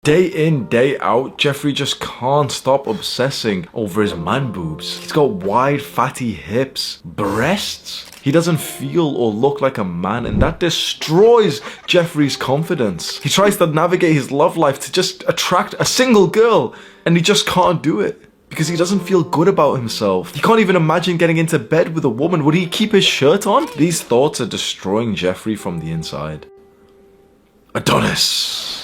Day in, day out, Jeffrey just can't stop obsessing over his man boobs. He's got wide, fatty hips, breasts. He doesn't feel or look like a man, and that destroys Jeffrey's confidence. He tries to navigate his love life to just attract a single girl, and he just can't do it. Because he doesn't feel good about himself. He can't even imagine getting into bed with a woman. Would he keep his shirt on? These thoughts are destroying Jeffrey from the inside. Adonis.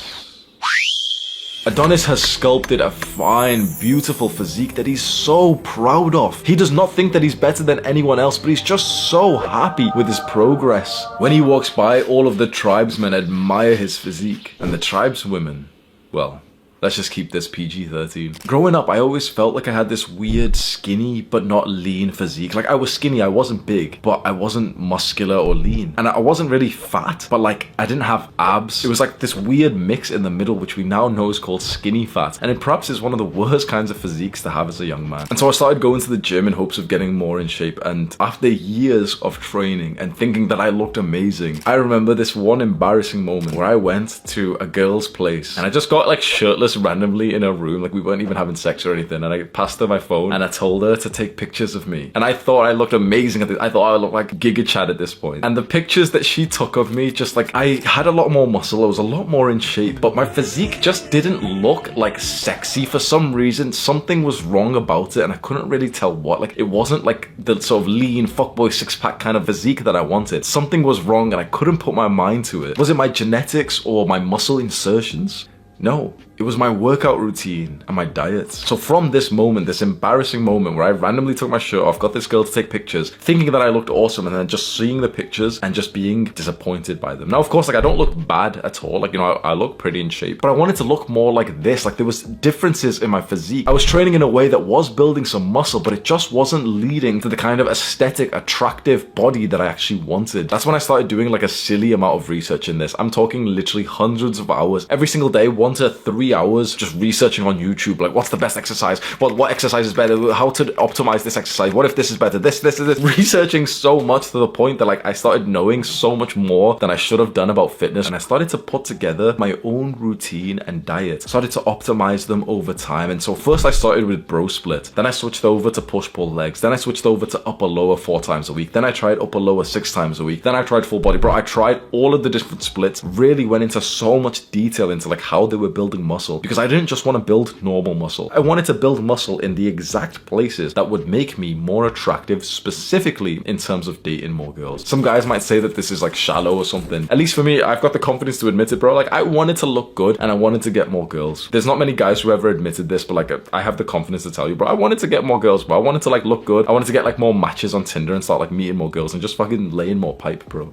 Adonis has sculpted a fine, beautiful physique that he's so proud of. He does not think that he's better than anyone else, but he's just so happy with his progress. When he walks by, all of the tribesmen admire his physique. And the tribeswomen, well, let's just keep this PG-13. Growing up, I always felt like I had this weird, skinny, but not lean physique. Like, I was skinny, I wasn't big, but I wasn't muscular or lean. And I wasn't really fat, but like, I didn't have abs. It was like this weird mix in the middle, which we now know is called skinny fat. And it perhaps is one of the worst kinds of physiques to have as a young man. And so I started going to the gym in hopes of getting more in shape. And after years of training and thinking that I looked amazing, I remember this one embarrassing moment where I went to a girl's place and I just got like shirtless randomly in a room, like we weren't even having sex or anything, and I passed her my phone and I told her to take pictures of me, and I thought I looked amazing at this. I thought I looked like Giga Chad at this point. And the pictures that she took of me, just like, I had a lot more muscle, I was a lot more in shape, but my physique just didn't look like sexy for some reason. Something was wrong about it and I couldn't really tell what. Like, it wasn't like the sort of lean fuckboy six-pack kind of physique that I wanted. Something was wrong and I couldn't put my mind to it. Was it my genetics or my muscle insertions? No, it was my workout routine and my diet. So from this moment, this embarrassing moment where I randomly took my shirt off, got this girl to take pictures, thinking that I looked awesome, and then just seeing the pictures and just being disappointed by them. Now, of course, like, I don't look bad at all. Like, you know, I look pretty in shape, but I wanted to look more like this. Like, there was differences in my physique. I was training in a way that was building some muscle, but it just wasn't leading to the kind of aesthetic, attractive body that I actually wanted. That's when I started doing like a silly amount of research in this. I'm talking literally hundreds of hours every single day, 1 to 3 hours just researching on YouTube, like, what's the best exercise, what exercise is better, how to optimize this exercise, what if this is better, this, researching so much to the point that like I started knowing so much more than I should have done about fitness, and I started to put together my own routine and diet, started to optimize them over time. And so first I started with bro split, then I switched over to push pull legs, then I switched over to upper lower 4 times a week, then I tried upper lower 6 times a week, then I tried full body. Bro, I tried all of the different splits, really went into so much detail into like how they were building muscle, because I didn't just want to build normal muscle. I wanted to build muscle in the exact places that would make me more attractive, specifically in terms of dating more girls. Some guys might say that this is like shallow or something. At least for me, I've got the confidence to admit it, bro. Like, I wanted to look good and I wanted to get more girls. There's not many guys who ever admitted this, but like, I have the confidence to tell you, bro, I wanted to get more girls, bro. I wanted to like look good. I wanted to get like more matches on Tinder and start like meeting more girls and just fucking laying more pipe, bro.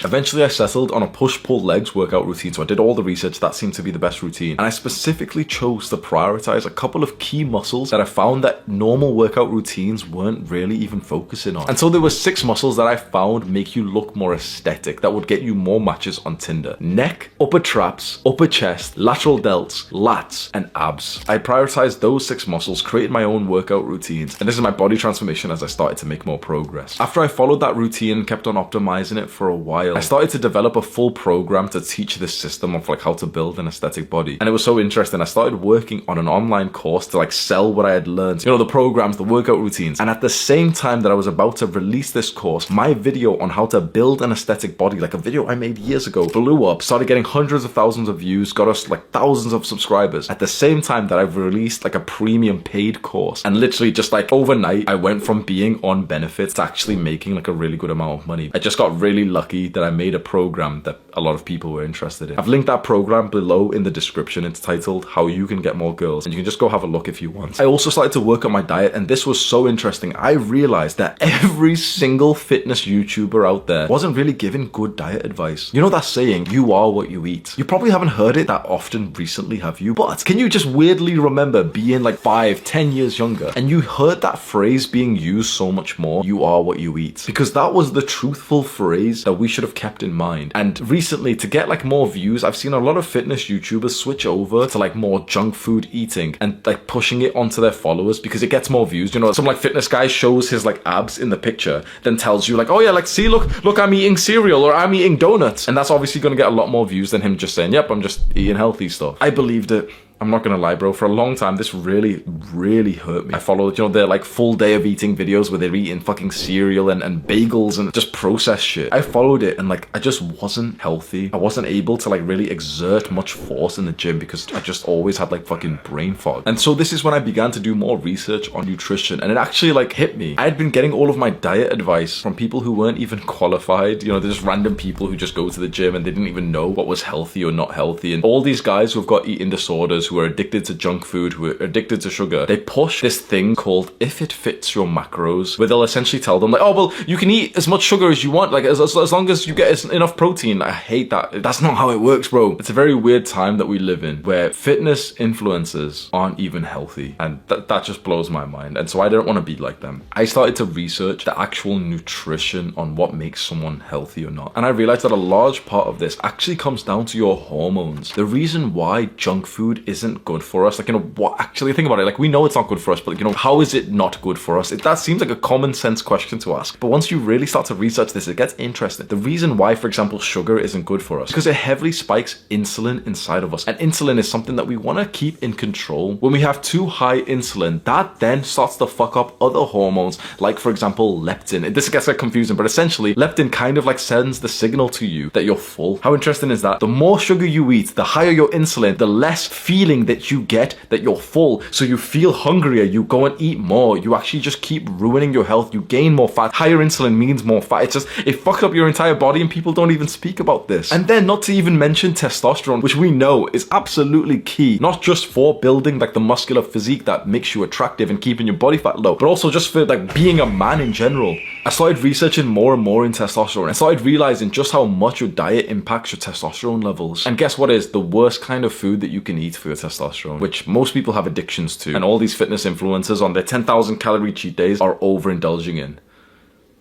Eventually I settled on a push-pull legs workout routine, so I did all the research. That seemed to be the best routine, and I specifically chose to prioritize a couple of key muscles that I found that normal workout routines weren't really even focusing on. And so there were 6 muscles that I found make you look more aesthetic, that would get you more matches on Tinder: neck, upper traps, upper chest, lateral delts, lats, and abs. I prioritized those 6 muscles, created my own workout routines, and this is my body transformation as I started to make more progress. After I followed that routine and kept on optimizing it for a while, I started to develop a full program to teach this system of like how to build an aesthetic body. And it was so interesting. I started working on an online course to like sell what I had learned, you know, the programs, the workout routines. And at the same time that I was about to release this course, my video on how to build an aesthetic body, like a video I made years ago, blew up, started getting hundreds of thousands of views, got us like thousands of subscribers. At the same time that I've released like a premium paid course, and literally just like overnight, I went from being on benefits to actually making like a really good amount of money. I just got really lucky that I made a program that a lot of people were interested in. I've linked that program below in the description. It's titled How You Can Get More Girls, and you can just go have a look if you want. I also started to work on my diet, and this was so interesting. I realized that every single fitness YouTuber out there wasn't really giving good diet advice. You know that saying, you are what you eat? You probably haven't heard it that often recently, have you? But can you just weirdly remember being like 5-10 years younger and you heard that phrase being used so much more? You are what you eat. Because that was the truthful phrase that we should have kept in mind. And recently recently, to get like more views, I've seen a lot of fitness YouTubers switch over to like more junk food eating and like pushing it onto their followers because it gets more views. You know, some like fitness guy shows his like abs in the picture, then tells you like, oh yeah, like see, look, I'm eating cereal or I'm eating donuts. And that's obviously going to get a lot more views than him just saying, yep, I'm just eating healthy stuff. I believed it. I'm not gonna lie, bro. For a long time, this really hurt me. I followed, you know, their like full day of eating videos where they're eating fucking cereal and bagels and just processed shit. I followed it and like, I just wasn't healthy. I wasn't able to like really exert much force in the gym because I just always had like fucking brain fog. And so this is when I began to do more research on nutrition, and it actually like hit me. I had been getting all of my diet advice from people who weren't even qualified. You know, they're just random people who just go to the gym and they didn't even know what was healthy or not healthy. And all these guys who've got eating disorders, who are addicted to junk food, who are addicted to sugar, they push this thing called if it fits your macros, where they'll essentially tell them like, oh well, you can eat as much sugar as you want, like as long as you get enough protein. I hate that. That's not how it works, bro. It's a very weird time that we live in where fitness influencers aren't even healthy, and that just blows my mind. And so I don't want to be like them. I started to research the actual nutrition on what makes someone healthy or not, and I realized that a large part of this actually comes down to your hormones. The reason why junk food isn't good for us, like, you know, what actually, think about it, like, we know it's not good for us, but you know, how is it not good for us? That seems like a common sense question to ask, but once you really start to research this, it gets interesting. The reason why, for example, sugar isn't good for us, because it heavily spikes insulin inside of us, and insulin is something that we want to keep in control. When we have too high insulin, that then starts to fuck up other hormones, like for example leptin. This gets like confusing, but essentially leptin kind of like sends the signal to you that you're full. How interesting is that? The more sugar you eat, the higher your insulin, the less feeling that you get that you're full, so you feel hungrier, you go and eat more, you actually just keep ruining your health, you gain more fat. Higher insulin means more fat. It's just, it fucks up your entire body, and people don't even speak about this. And then not to even mention testosterone, which we know is absolutely key, not just for building like the muscular physique that makes you attractive and keeping your body fat low, but also just for like being a man in general. I started researching more and more in testosterone. I started realizing just how much your diet impacts your testosterone levels. And guess what is the worst kind of food that you can eat for your testosterone, which most people have addictions to, and all these fitness influencers on their 10,000 calorie cheat days are overindulging in?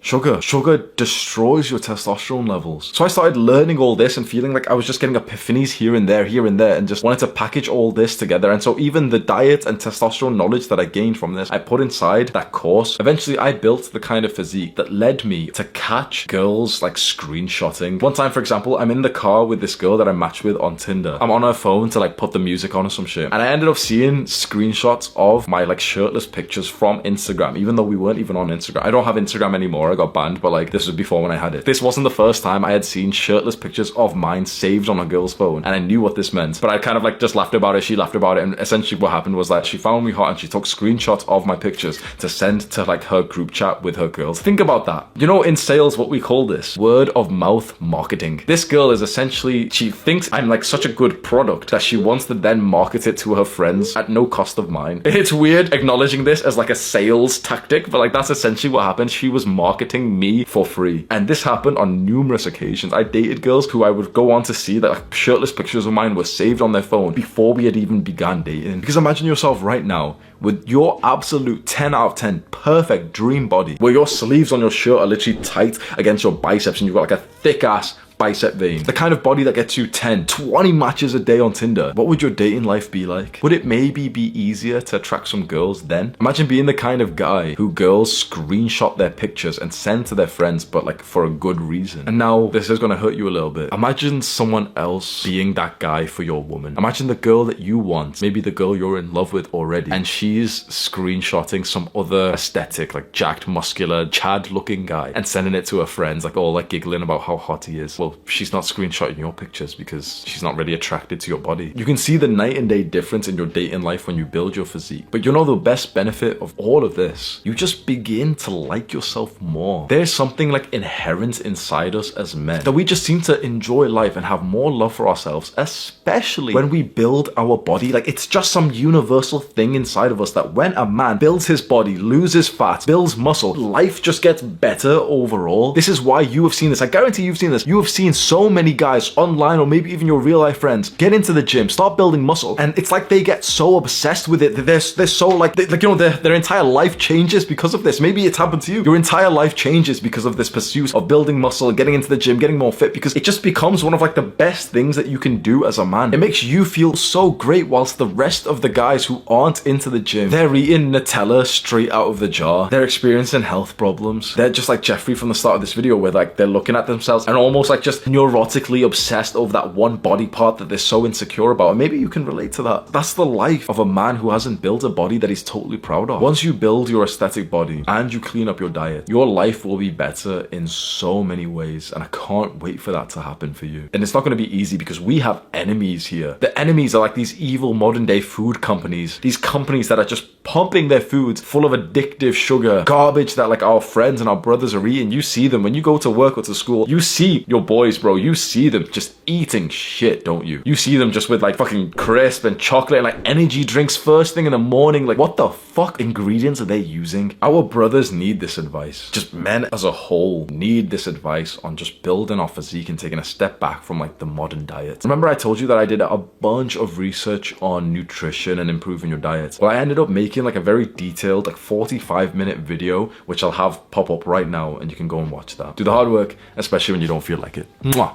Sugar. Sugar destroys your testosterone levels. So I started learning all this and feeling like I was just getting epiphanies here and there, and just wanted to package all this together. And so even the diet and testosterone knowledge that I gained from this, I put inside that course. Eventually I built the kind of physique that led me to catch girls like screenshotting. One time, for example, I'm in the car with this girl that I matched with on Tinder. I'm on her phone to like put the music on or some shit, and I ended up seeing screenshots of my like shirtless pictures from Instagram, even though we weren't even on Instagram. I don't have Instagram anymore. I got banned, but like this was before when I had it. This wasn't the first time I had seen shirtless pictures of mine saved on a girl's phone, and I knew what this meant, but I kind of like just laughed about it. She laughed about it, and essentially what happened was that she found me hot and she took screenshots of my pictures to send to like her group chat with her girls. Think about that. You know, in sales, what we call this word of mouth marketing. This girl is essentially, she thinks I'm like such a good product that she wants to then market it to her friends at no cost of mine. It's weird acknowledging this as like a sales tactic, but like that's essentially what happened. She was marketing me for free, and this happened on numerous occasions. I dated girls who I would go on to see that like shirtless pictures of mine were saved on their phone before we had even begun dating. Because imagine yourself right now with your absolute 10 out of 10 perfect dream body, where your sleeves on your shirt are literally tight against your biceps and you've got like a thick ass bicep vein. The kind of body that gets you 10, 20 matches a day on Tinder. What would your dating life be like? Would it maybe be easier to attract some girls then? Imagine being the kind of guy who girls screenshot their pictures and send to their friends, but like for a good reason. And now this is gonna hurt you a little bit. Imagine someone else being that guy for your woman. Imagine the girl that you want, maybe the girl you're in love with already, and she's screenshotting some other aesthetic, like jacked, muscular, Chad looking guy, and sending it to her friends, like all like giggling about how hot he is. Well, she's not screenshotting your pictures because she's not really attracted to your body. You can see the night and day difference in your dating life when you build your physique. But you know the best benefit of all of this? You just begin to like yourself more. There's something like inherent inside us as men that we just seem to enjoy life and have more love for ourselves, especially when we build our body. Like it's just some universal thing inside of us that when a man builds his body, loses fat, builds muscle, life just gets better overall. This is why you have seen this. I guarantee you've seen this. You have seen so many guys online, or maybe even your real life friends, get into the gym, start building muscle, and it's like they get so obsessed with it that they're so like their entire life changes because of this. Maybe it's happened to you. Your entire life changes because of this pursuit of building muscle, getting into the gym, getting more fit, because it just becomes one of like the best things that you can do as a man. It makes you feel so great, whilst the rest of the guys who aren't into the gym, they're eating Nutella straight out of the jar. They're experiencing health problems. They're just like Jeffrey from the start of this video, where like they're looking at themselves and almost like just neurotically obsessed over that one body part that they're so insecure about. And maybe you can relate to that. That's the life of a man who hasn't built a body that he's totally proud of. Once you build your aesthetic body and you clean up your diet, your life will be better in so many ways, and I can't wait for that to happen for you. And it's not going to be easy because we have enemies here. The enemies are like these evil modern day food companies, these companies that are just pumping their foods full of addictive sugar, garbage that like our friends and our brothers are eating. You see them when you go to work or to school. You see your boys, bro. You see them just eating shit, don't you? You see them just with like fucking crisp and chocolate and like energy drinks first thing in the morning. Like, what the fuck ingredients are they using? Our brothers need this advice. Just men as a whole need this advice on just building our physique and taking a step back from like the modern diet. Remember I told you that I did a bunch of research on nutrition and improving your diet? Well, I ended up making like a very detailed like 45-minute video, which I'll have pop up right now, and you can go and watch that. Do the hard work, especially when you don't feel like it. Mwah.